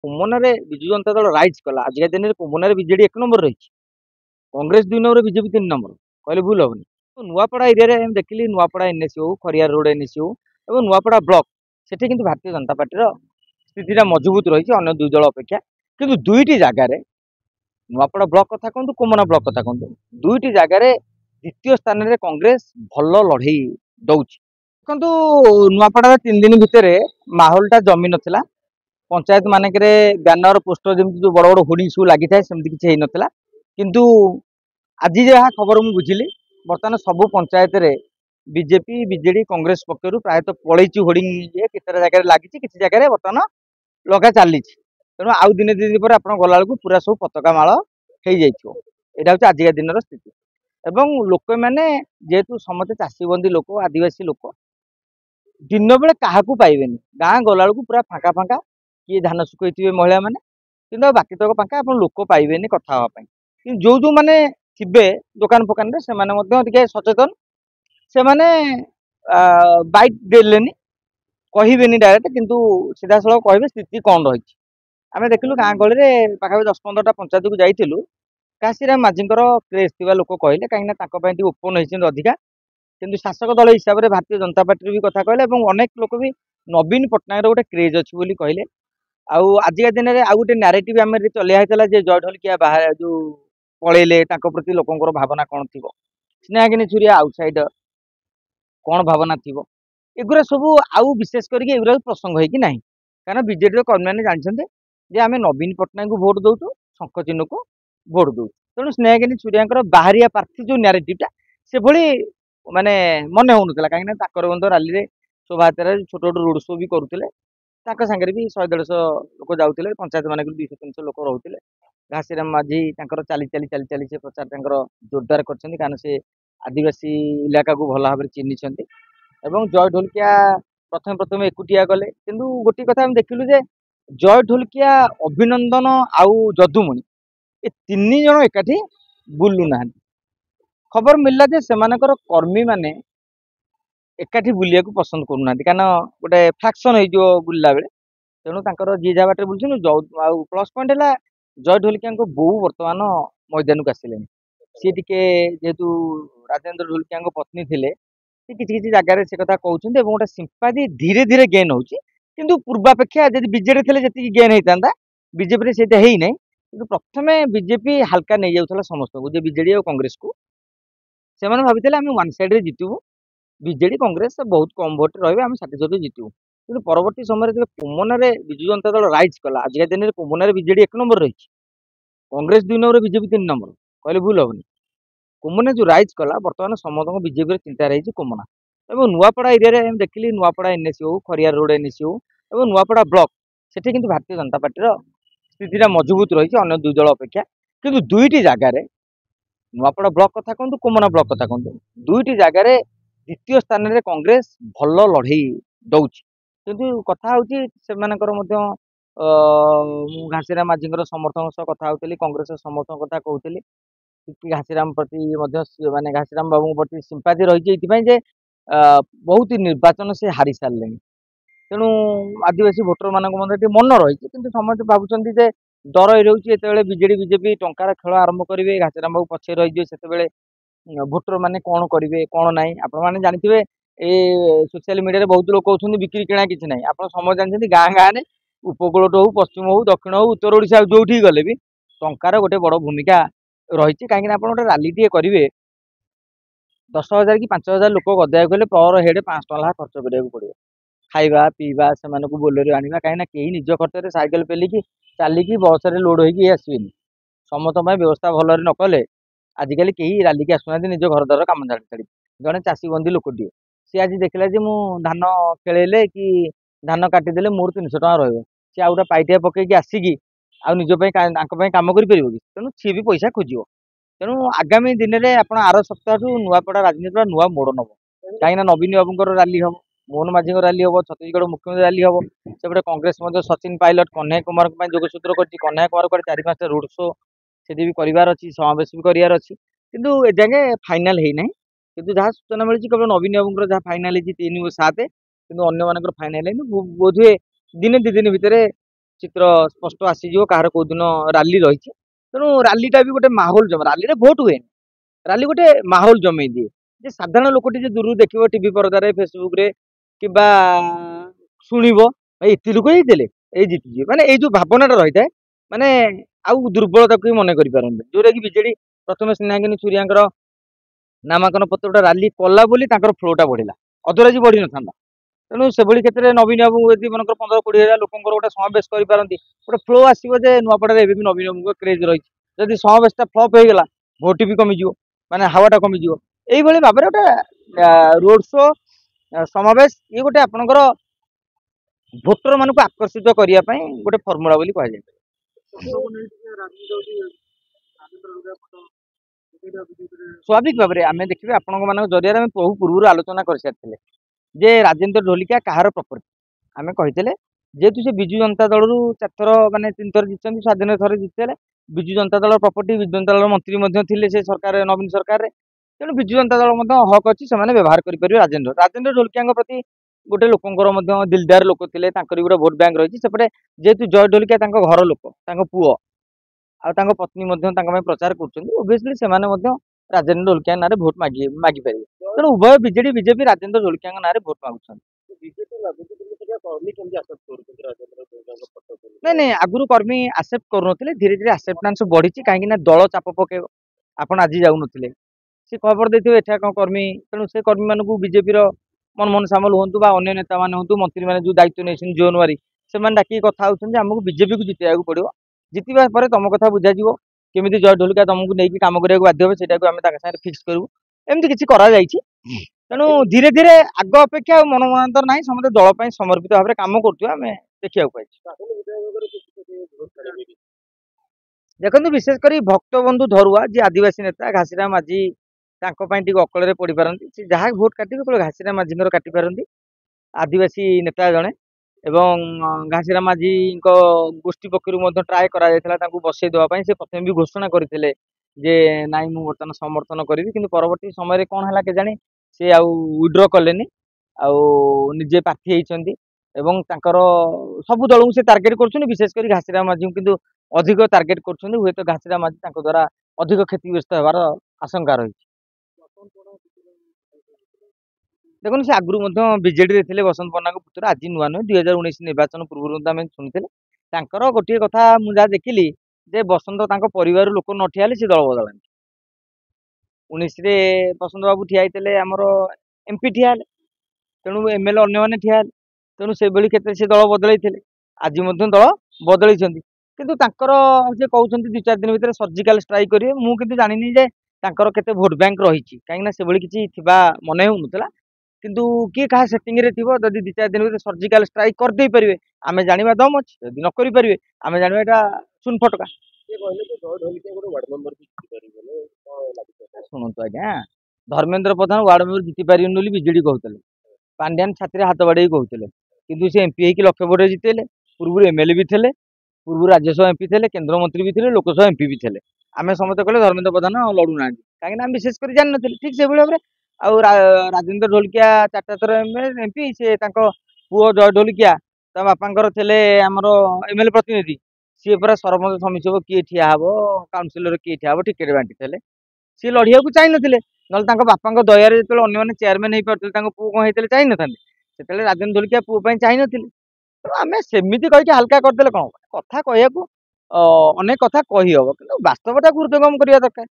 କୁମନାରେ ବିଜୁ ଜନତା ଦଳ ରାଇଜ କଲା। ଆଜିକା ଦିନରେ କୁମନାରେ ବିଜେଡି 1 ନମ୍ବର ରହିଛି, କଂଗ୍ରେସ 2 ନମ୍ବର, ବିଜେପି 3 ନମ୍ବର, କହିଲେ ଭୁଲ ହବନି। ନୂଆପଡ଼ା ଏରିଆରେ ଆମେ ଦେଖିଲି, ନୂଆପଡ଼ା ଏନ୍ଏସି ହଉ, ଖରିଆର ରୋଡ ଏନ୍ଏସି ହଉ ଏବଂ ନୂଆପଡ଼ା ବ୍ଲକ, ସେଠି କିନ୍ତୁ ଭାରତୀୟ ଜନତା ପାର୍ଟିର ସ୍ଥିତିଟା ମଜବୁତ ରହିଛି ଅନ୍ୟ 2 ଦଳ ଅପେକ୍ଷା। କିନ୍ତୁ 2ଟି ଜାଗାରେ, ନୂଆପଡ଼ା ବ୍ଲକ କଥା କୁହନ୍ତୁ, କୁମନା ବ୍ଲକ କଥା କୁହନ୍ତୁ, 2ଟି ଜାଗାରେ ଦ୍ୱିତୀୟ ସ୍ଥାନରେ କଂଗ୍ରେସ ଭଲ ଲଢ଼େଇ ଦଉଛି। ଦେଖନ୍ତୁ, ନୂଆପଡ଼ାର 3 ଦିନ ଭିତରେ ମାହୋଲଟା ଜମି ନଥିଲା। पंचायत मानक बैनर पोस्टर जमी जो बड़ बड़ होर्डिंग सब लगी था सेमती किसी होता। किंतु आज जहाँ खबर मुझे बुझिली, बर्तमान सबू पंचायत रे बीजेपी बीजेडी कांग्रेस पक्षर प्रायतः पलैची होर्डिंग केत जगह लगी, किसी जगह बर्तमान लगा चली। तेणु आउ दिन 2 दिन पर आप गला बेलू पूरा सब पताका माल हो जाइए। यहाँ हूँ आजिका दिन स्थिति। एवं लोक मैंने जेहेतु समस्त चाषीबंदी लोक, आदिवासी लोक, दिन बेले क्या पाइबेनि, गाँ गला बेलू पूरा फाँका फाँका, किए धान सुखई महिला मैंने कि बाकी तक फाँका, आप लोक पाइबेनि कथा हाँपाई। जो जो मैंने थे दुकान फोकान से सचेतन, से मैंने बाइट देलेनि, कहबेनि डायरेक्ट, किंतु सीधा सड़क कहे स्थिति कौन रही। आम देखिलु गाँ गली पाखापी 10-15टा पंचायत को जाइलु, काशीराम माझी क्रेज थी लोक कहले, कहीं ओपन होती अधिका। किंतु शासक दल हिसाब से भारतीय जनता पार्टी भी कथा कहले, अनेक लोक भी नवीन पट्टनायक गोटे क्रेज अच्छी बोली कहले। आजिका दिन में आउ गोटे नारेटिव आम चलिया होता जय ढोलकिया बाहर जो पलैले प्रति लोकर भावना कौन थी, स्नेहागिनी छुरिया आउटसाइड कौन भावना थी, एगुरा सब आउ विशेष करके प्रसंग होगी ना। कारण बीजेडी कर्मी मैंने जानते जे आम नवीन पट्टनायक को भोट दौचु, शंख चिन्ह को भोट दौचु। तेणु स्नेहागिनी छुरिया बाहरिया प्रार्थी जो नारेटिवटा से भली माने मन होता, कहीं राली शोभा यात्रा छोट छोट रोड शो भी करुले, सागर भी 100-150 लोक जाते, पंचायत मानक 200-300 लोक रोते। घासीराम माझी चली चली चली चली से प्रचार जोरदार कर, कारण से आदिवासी इलाका को भल भाव चिन्हिंट। जय ढोलकिया प्रथम प्रथम एकुटिया गले, किंतु गोटे कथा हम देखिलु जे जय ढोलकिया, अभिनंदन आउ जदुमणि ए 3 जन एकाठी बुलू ना। खबर मिलला जे सेमानकर कर्मी माने एकाठी बुलिया को पसंद करूना, कारण गोटे फ्राक्शन हो बुलला बेले। तेणु जी जहाँ बाटे बुलूँ। प्लस पॉइंट है जय ढोलकिया बो बर्तमान मैदान को आसिले। सी टे जेहेतु राजेंद्र ढोलकिया पत्नी थे, किसी जगह से कथा कहते, गोटे सिंपाथी धीरे धीरे गेन हो, किंतु पूर्वापेक्षा जब बीजेडी थे जी गेन होता, बीजेपी से ना। कि प्रथम बीजेपी हाल्का नहीं जाऊला समस्त को, बीजेडी और कांग्रेस को से भाई आम वन साइड रे जितबू, बीजेडी कांग्रेस बहुत कम भोट रही, आम 60-40 जितबू। कि परवर्ती समय जब कुमनार विजु जनता दल राइज कला, आजिका दिन में कुमनार बीजेडी 1 नंबर रही, कांग्रेस 2 नंबर, बीजेपी 3 नंबर, कहले भूल हेनी। कुमना जो राइज कला, बर्तमान समस्त बीजेपी चिंता रही कुमना। और नुआपड़ा एरिया में देखिली, नुआपड़ा एनएसी हो, खरियार रोड एनएसी हो, और नुआपड़ा ब्लॉक, सेठी किंतु भारतीय जनता पार्टी स्थिति मजबूत रही अन्य 2 दल अपेक्षा। किंतु 2टी जगार, नुआपड़ा ब्लॉक कथा कहतु, कुमना ब्लॉक कथा कहतु, 2टी जगार द्वितीय स्थान में कांग्रेस भल लड़ई दौची। किंतु कथा हूँ से घासीराम माझी समर्थक सह कथा होती, कांग्रेस समर्थक कथा कहते कि घासीराम प्रति माने घासीराम बाबू प्रति सिंपाथी रही जे बहुत निर्वाचन से हारी सारे। तेणु आदिवासी भोटर मान मन रही, कि समस्त भावुं डर ये बीजेडी बीजेपी टंकार खेल आरंभ करेंगे, घासीराम बाबू पछे रही से भोटर मैंने कौन करेंगे कौन ना। आपने जानते ये सोशल मीडिया बहुत लोग कहते बिक्री किणा किसी ना। आप समझ जानते गाँ गाँव में उपकूलट हो, पश्चिम हो, दक्षिण हो, उत्तर ओडिशा जो गले भी टंकार गोटे बड़ भूमिका रही। कहीं आप गोटे राली टे करेंगे, 10,000 कि 5,000 लोक गदाया गले पर हेड 500 टका खर्च करा पड़ो, खाଇବା पीवा से बोलेरो आना, कहीं कहीं निज खर्च में साइकेल पेलिकी चलिकी बस रे लोड होगी आसबेनि। समस्त व्यवस्था भल नकले आजिकल कहीं राली की आसुना, निज घर द्वार कम छाड़ी छाड़ी। जड़े चाषीबंदी लोकटे सी आज देखला जे मु धान खेलेले कि धान काटिदेले मोर 300 टका रही, सी आउटा पाइटिया पकईकि आसिकी आ निजपाई कम कर। तेणु सी भी पैसा खोज। तेणु आगामी दिन में आप आर सप्ताह नुआपड़ा राजनीति नुआ मोड़ नब, कहीं नवीन बाबू राली हम, मोहन माझी राली हम, छत्तीसगढ़ मुख्यमंत्री राली हम, सेपटे कांग्रेस सचिन पायलट कन्हैया कुमार जोगसूत्र कर, कन्हैया कुमार को 4-5टा रोड शो से भी करार अच्छी, समावेश भी करार अच्छी। किंतु एजागे फाइनाल है ना। किंतु जहाँ सूचना मिली केवल नवीन बाबू जहाँ फाइनाल 3-7, किंतु अन्य मान फाइनाल है बोधे दिन 2 दिन भितर चित्र स्पष्ट आसीजिव कहार कोउ दिन राली रही तेणु रालीटा भी गोटे माहौल जम राली भोट हुए राली गोटे माहौल जमे दिए जे साधारण लोकटी दूर देखिए टीवी पर्दार फेसबुक रे कि शुणव भाई एत लोक ही जीति माने ये जो भावनाटा रही है माने आउ दुर्बलता को मन करें जोटा कि विजेडी प्रथम स्नेहागिनी सूर्या नामांकन पत्रटा राली कला फ्लोटा बढ़ला अदराजी बढ़ी न था तेणु से क्षेत्र में नवीन बाबू यदि मन 15-20 हजार लोक गोटे समावेश करपारती गोटे फ्लो आसो जे नुआपड़े भी नवीन बाबू क्रेज रही जदि समावेशटा फ्लप हो गला भोट भी कमिज माने हावाटा कमिज यही भाव में गोटे रोड शो समावेश ये गोटे आपणकर भोटर मान आकर्षित करने गोटे फर्मुला कहुए स्वाभाविक भाव में आम देखिए आपण जरिए बहु पूर्व आलोचना कर सारी जे राजेन्द्र ढोलिका कहार प्रॉपर्टी आमे कही जेहेतु से विजु जनता दल रु 4 थर माने 3 थर जीतते स्वाधीन थर जीतते विजु जनता दल प्रॉपर्टी विजु जनता दल मंत्री थे से सरकार नवीन सरकार तेणु विजु जनता दल हक अच्छी से व्यवहार करेंगे राजेन्द्र ढोलिका प्रति गोटे लोकंर दिलदार लोक थे गोटे भोट बैंक रही सेपटे जेहेतु जय ढोलिका घर लोक पुओ आ पत्नी प्रचार करोबियसली से राजेन्द्र ढोलिका ना भोट मागिपारे तेणु उभय विजेडी बीजेपी राजेन्द्र ढोलिका ना भोट मागुन नहीं आगुरी कर्मी आसेप्ट करूँ धीरे धीरे आसेप्टान्स बढ़ी कहीं दल चाप पकेब आपड़ आज जाऊन सी खबर देते एठा कौन कर्मी तेणु से कर्मी मान बीजेपी मनमोहन सामल हूँ अन्य नेता मैंने हूँ मंत्री मैंने जो दायित्व नहीं जोन वारी से डाक कथा होमको बीजेपी को जितने पड़ो जितवा पर तुम कथा बुझा केमी जय ढोलिका तुमको नहीं कम करने बाध्य हे से फिक्स करूँ एमती किसी तेणु धीरे धीरे आग अपेक्षा मनमनांतर ना समस्त दल समर्पित भाव में कम करें देखा देखो विशेषकर भक्तबंधु धरुआ जी आदिवासी नेता घासीराम माझी अकल पड़ पारती जहाँ भोट काटे घासीराम माझी काटी पारती आदिवासी नेता जड़े एवं घासीराम माझी गोष्ठी पक्षर ट्राए कर बसई देवाई से प्रथम भी घोषणा करते जे नाई मु बर्तमान समर्थन करी कि परवर्ती समय कौन है के जानी सी आउ विड्र कलेनि निजे प्रार्थी होती सबू दल को टार्गेट कर विशेषकर घासीराम माझी किंतु अधिक टार्गेट कर हुए तो घासीराम माझी द्वारा अधिक क्षतिग्रस्त होवार आशंका रही देखो से आगुरी बीजेडी थे बसंत पन्ना पुत्र आज नुआ नुह 2019 निर्वाचन पूर्व शुणी गोटे कथा मुझे देखिली जे बसंत परिवार लोक न ठिया सी दल बदल 19 बसंत बाबू ठिया आमर एमपी ठिया तेणु एमएलए अन्य ठिया तेणु से क्षेत्र से दल बदल आज दल बदल किंतु जे कहते 2-4 दिन भितर सर्जिकल स्ट्राइक करेंगे मुझे जानी जे केते भोट बैंक रही कहीं से किसी मन हो किंतु किए क्या सेटिंग रे थी जदि 2-4 दिन भितर सर्जिकल स्ट्राइक करदे पारे आम जाना दम अच्छे जदि न करें आम जाना यहाँ सुन फटका शुणु आज्ञा धर्मेन्द्र प्रधान वार्ड मेंबर जीति पारे बीजेडी कहते पांड्यान छाती हाथ बाड़े कहते किंतु से एमपी होगी लक्ष्य भोट जितेले पूर्व एमएलए भी थे पूर्व राज्यसभा एमपी थे केन्द्रमंत्री भी थे लोकसभा एमपी भी थे आम समस्त कहले धर्मेन्द्र प्रधान लड़ूना कहीं विशेष कर जान नी ठीक से भाव में राजेन्द्र ढोलिका 4 थर एमपी से पुओ जय ढोलिका बापा थे आमर एमएलए प्रतिनिधि सी पूरा सरपंच समिति किए ठिया हे काउनसिलर किए ठिया हे टिकेट बांटी थे सी लड़िया को चाहिए ना बापा दयार जो अन्य चेयरमैन हो पारे पुओ कौन होते चाहिए ना से राजेन्द्र ढोलिका पुओ चाहिए नी आम सेमती कहीं हाल्का करदे कौन कथा कहू अनेक कथा कहीहब कि बास्तवता गुरुत्वगम करने दरकार।